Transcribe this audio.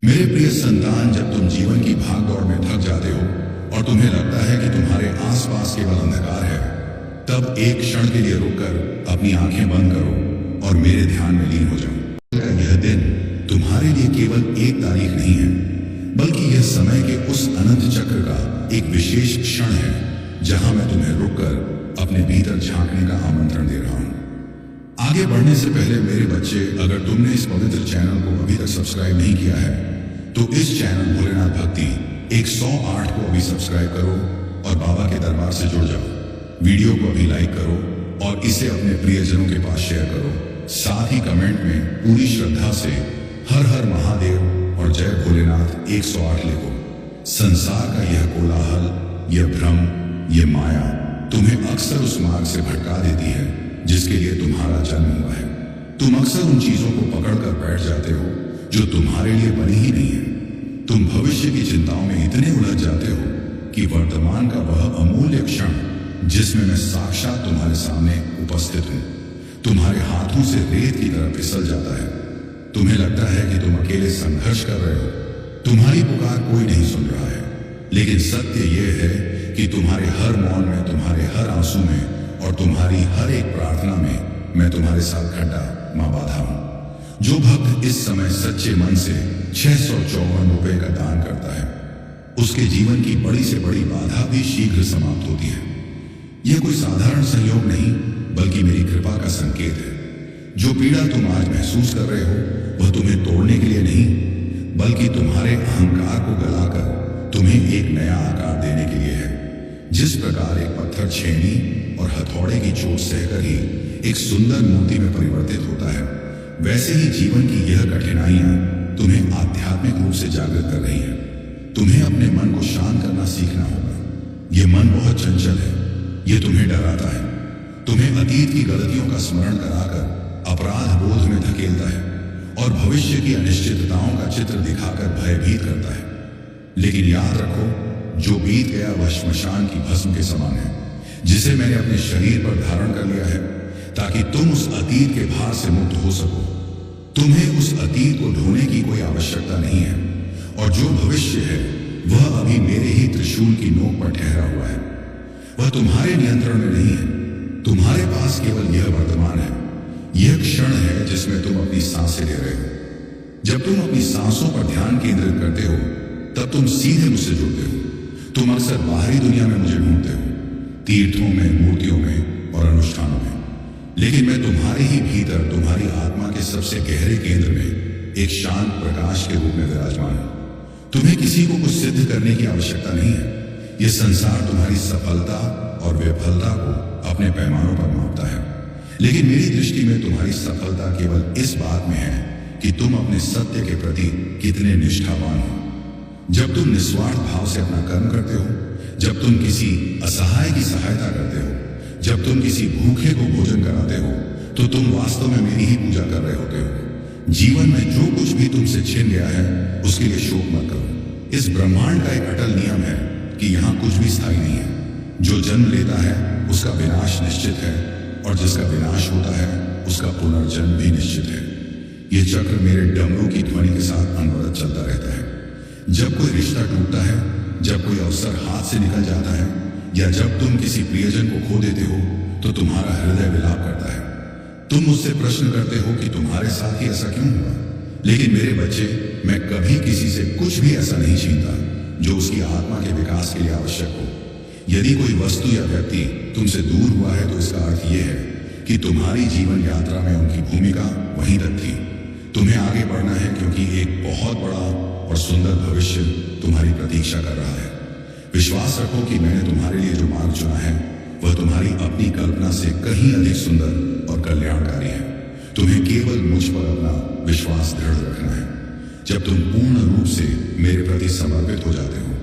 मेरे प्रिय संतान, जब तुम जीवन की भागदौड़ में थक जाते हो और तुम्हें लगता है कि तुम्हारे आसपास केवल अंधकार है, तब एक क्षण के लिए रुककर अपनी आंखें बंद करो और मेरे ध्यान में लीन हो जाओ। यह दिन तुम्हारे लिए केवल एक तारीख नहीं है, बल्कि यह समय के उस अनंत चक्र का एक विशेष क्षण है जहां मैं तुम्हें रुककर अपने भीतर झांकने का आमंत्रण दे रहा हूं। आगे बढ़ने से पहले मेरे बच्चे, अगर तुमने इस पवित्र चैनल को अभी तक सब्सक्राइब नहीं किया है तो इस चैनल भोलेनाथ भक्ति 108 को अभी सब्सक्राइब करो और बाबा के दरबार से जुड़ जाओ। वीडियो को अभी लाइक करो और इसे अपने प्रियजनों के पास शेयर करो। साथ ही कमेंट में पूरी श्रद्धा से हर हर महादेव और जय भोलेनाथ 108 लिखो। संसार का यह कोलाहल, यह भ्रम, यह माया तुम्हें अक्सर उस मार्ग से भटका देती है जिसके लिए तुम्हारा जन्म हुआ है। तुम अक्सर उन चीजों को पकड़कर बैठ जाते हो जो तुम्हारे लिए बनी ही नहीं है। तुम भविष्य की चिंताओं में इतने उलझ जाते हो कि वर्तमान का वह अमूल्य क्षण जिसमें मैं साक्षात तुम्हारे सामने उपस्थित हूं, तुम्हारे हाथों से रेत की तरह फिसल जाता है। तुम्हें लगता है कि तुम अकेले संघर्ष कर रहे हो, तुम्हारी पुकार कोई नहीं सुन रहा है। लेकिन सत्य यह है कि तुम्हारे हर मौन में, तुम्हारे हर आंसू में और तुम्हारी हर एक प्रार्थना में मैं तुम्हारे साथ खड़ा मां बाधा हूं। जो भक्त इस समय सच्चे मन से 654 रुपए का दान करता है, उसके जीवन की बड़ी से बड़ी बाधा भी शीघ्र समाप्त होती है। यह कोई साधारण संयोग नहीं, बल्कि मेरी कृपा का संकेत है। जो पीड़ा तुम आज महसूस कर रहे हो वह तुम्हें तोड़ने के लिए नहीं, बल्कि तुम्हारे अहंकार को गलाकर तुम्हें एक नया आकार देने के लिए है। जिस प्रकार एक पत्थर छेनी और हथौड़े की चोट सहकर ही एक सुंदर मूर्ति में परिवर्तित होता है, वैसे ही जीवन की यह कठिनाइयां तुम्हें आध्यात्मिक रूप से जागृत कर रही हैं। तुम्हें अपने मन को शांत करना सीखना होगा। यह मन बहुत चंचल है, यह तुम्हें डराता है, तुम्हें अतीत की गलतियों का स्मरण कराकर अपराध बोध में धकेलता है और भविष्य की अनिश्चितताओं का चित्र दिखाकर भयभीत करता है। लेकिन याद रखो, जो बीत गया वह श्मशान की भस्म के समान है, जिसे मैंने अपने शरीर पर धारण कर लिया है ताकि तुम उस अतीत के भार से मुक्त हो सको। तुम्हें उस अतीत को ढोने की कोई आवश्यकता नहीं है और जो भविष्य है वह अभी मेरे ही त्रिशूल की नोक पर ठहरा हुआ है। वह तुम्हारे नियंत्रण में नहीं है। तुम्हारे पास केवल यह वर्तमान है, यह क्षण है जिसमें तुम अपनी सांसें ले रहे हो। जब तुम अपनी सांसों पर ध्यान केंद्रित करते हो तब तुम सीधे मुझसे जुड़ते हो। तुम अक्सर बाहरी दुनिया में मुझे ढूंढते हो, तीर्थों में, मूर्तियों में और अनुष्ठानों में, लेकिन मैं तुम्हारे ही भीतर, तुम्हारी आत्मा के सबसे गहरे केंद्र में एक शांत प्रकाश के रूप में विराजमान हूं। तुम्हें किसी को कुछ सिद्ध करने की आवश्यकता नहीं है। यह संसार तुम्हारी सफलता और विफलता को अपने पैमानों पर मापता है, लेकिन मेरी दृष्टि में तुम्हारी सफलता केवल इस बात में है कि तुम अपने सत्य के प्रति कितने निष्ठावान हो। जब तुम निस्वार्थ भाव से अपना कर्म करते हो, जब तुम किसी असहाय की सहायता करते हो, जब तुम किसी भूखे को भोजन कराते हो, तो तुम वास्तव में मेरी ही पूजा कर रहे होते हो। जीवन में जो कुछ भी तुमसे छिन गया है उसके लिए शोक मत करो। इस ब्रह्मांड का एक अटल नियम है कि यहाँ कुछ भी स्थायी नहीं है। जो जन्म लेता है उसका विनाश निश्चित है और जिसका विनाश होता है उसका पुनर्जन्म भी निश्चित है। यह चक्र मेरे डमरू की ध्वनि के साथ अनवरत चलता रहता है। जब कोई रिश्ता टूटता है, जब कोई अवसर हाथ से निकल जाता है या जब तुम किसी प्रियजन को खो देते हो तो तुम्हारा हृदय विलाप करता है। तुम मुझसे प्रश्न करते हो कि तुम्हारे साथ ही ऐसा क्यों हुआ। लेकिन मेरे बच्चे, मैं कभी किसी से कुछ भी ऐसा नहीं छीनता जो उसकी आत्मा के विकास के लिए आवश्यक हो। यदि कोई वस्तु या व्यक्ति तुमसे दूर हुआ है तो इसका अर्थ यह है कि तुम्हारी जीवन यात्रा में उनकी भूमिका वहीं तक थी। तुम्हें आगे बढ़ना है क्योंकि एक बहुत बड़ा और सुंदर भविष्य तुम्हारी प्रतीक्षा कर रहा है। विश्वास रखो कि मैंने तुम्हारे लिए जो मार्ग चुना है वह तुम्हारी अपनी कल्पना से कहीं अधिक सुंदर और कल्याणकारी है। तुम्हें केवल मुझ पर अपना विश्वास दृढ़ रखना है। जब तुम पूर्ण रूप से मेरे प्रति समर्पित हो जाते हो